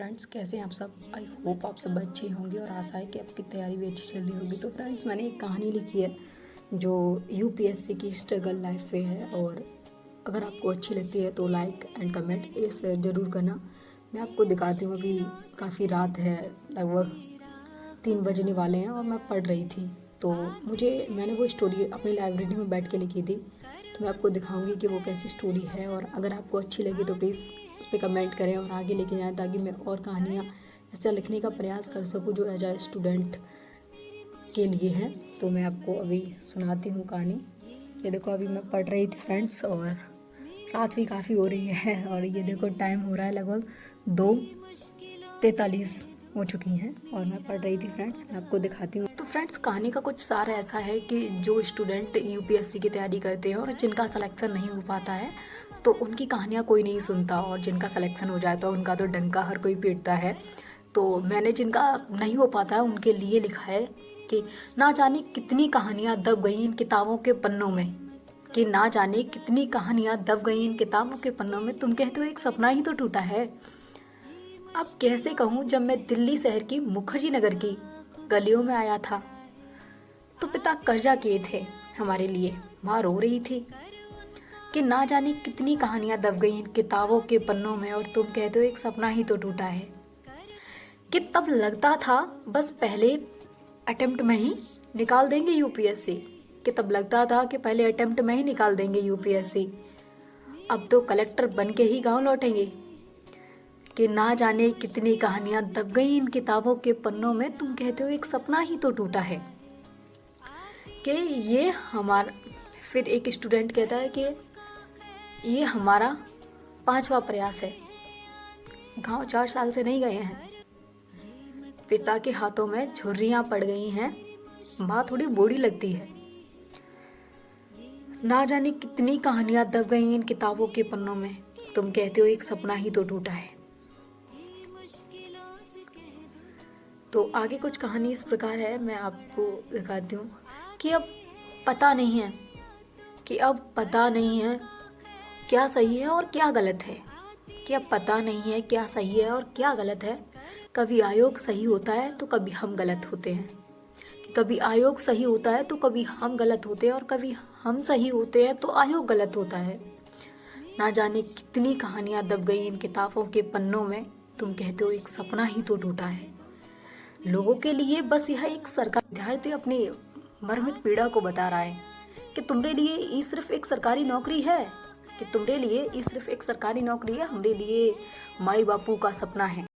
Friends, कैसे हैं आप सब। आई होप आप सब अच्छे होंगे और आशा है कि आपकी तैयारी भी अच्छी चल रही होगी। तो फ्रेंड्स, मैंने एक कहानी लिखी है जो यूपीएससी की स्ट्रगल लाइफ पे है, और अगर आपको अच्छी लगती है तो लाइक एंड कमेंट इस ज़रूर करना। मैं आपको दिखाती हूँ। अभी काफ़ी रात है, लगभग 3 बजने वाले हैं और मैं पढ़ रही थी। तो मैंने वो स्टोरी अपनी लाइब्रेरी में बैठ के लिखी थी, तो मैं आपको दिखाऊंगी कि वो कैसी स्टोरी है। और अगर आपको अच्छी लगी तो प्लीज़ उस पर कमेंट करें और आगे लेके जाएं, ताकि मैं और कहानियाँ ऐसा लिखने का प्रयास कर सकूं जो एज ए स्टूडेंट के लिए हैं। तो मैं आपको अभी सुनाती हूँ कहानी। ये देखो, अभी मैं पढ़ रही थी फ्रेंड्स, और रात भी काफ़ी हो रही है, और ये देखो टाइम हो रहा है लगभग 2:43 हो चुकी हैं और मैं पढ़ रही थी फ्रेंड्स। मैं आपको दिखाती हूँ। तो फ्रेंड्स, कहानी का कुछ सार ऐसा है कि जो स्टूडेंट यूपीएससी की तैयारी करते हैं और जिनका सिलेक्शन नहीं हो पाता है, तो उनकी कहानियाँ कोई नहीं सुनता, और जिनका सिलेक्शन हो जाता है उनका तो डंका हर कोई पीटता है। तो मैंने जिनका नहीं हो पाता है उनके लिए लिखा है कि ना जाने कितनी कहानियाँ दब गई इन किताबों के पन्नों में, कि ना जाने कितनी कहानियाँ दब गई इन किताबों के पन्नों में, तुम कहते हो एक सपना ही तो टूटा है। अब कैसे कहूँ, जब मैं दिल्ली शहर की मुखर्जी नगर की गलियों में आया था तो पिता कर्जा किए थे हमारे लिए। माँ रो रही थी कि ना जाने कितनी कहानियां दब गई इन किताबों के पन्नों में, और तुम कहते हो एक सपना ही तो टूटा है। कि तब लगता था बस पहले अटेम्प्ट में ही निकाल देंगे यूपीएससी, कि तब लगता था कि पहले अटेम्प्ट में ही निकाल देंगे यूपीएससी, अब तो कलेक्टर बन के ही गाँव लौटेंगे। कि ना जाने कितनी कहानियां दब गई इन किताबों के पन्नों में, तुम कहते हो एक सपना ही तो टूटा है। कि ये हमारा, फिर एक स्टूडेंट कहता है कि ये हमारा 5वां प्रयास है, गांव 4 साल से नहीं गए हैं। पिता के हाथों में झुर्रियां पड़ गई हैं, माँ थोड़ी बूढ़ी लगती है। ना जाने कितनी कहानियां दब गई इन किताबों के पन्नों में, तुम कहते हो एक सपना ही तो टूटा है। तो आगे कुछ कहानी इस प्रकार है, मैं आपको दिखाती हूँ। कि अब पता नहीं है क्या सही है और क्या गलत है। कि अब पता नहीं है क्या सही है और क्या गलत है। कभी आयोग सही होता है तो कभी हम गलत होते हैं। कभी आयोग सही होता है तो कभी हम गलत होते हैं, और कभी हम सही होते हैं तो आयोग गलत होता है। ना जाने कितनी कहानियाँ दब गई इन किताबों के पन्नों में, तुम कहते हो एक सपना ही तो टूटा है। लोगों के लिए बस यह एक सरकारी विद्यार्थी अपनी मर्मित पीड़ा को बता रहा है कि तुम्हारे लिए ये सिर्फ एक सरकारी नौकरी है, हमरे लिए माई बापू का सपना है।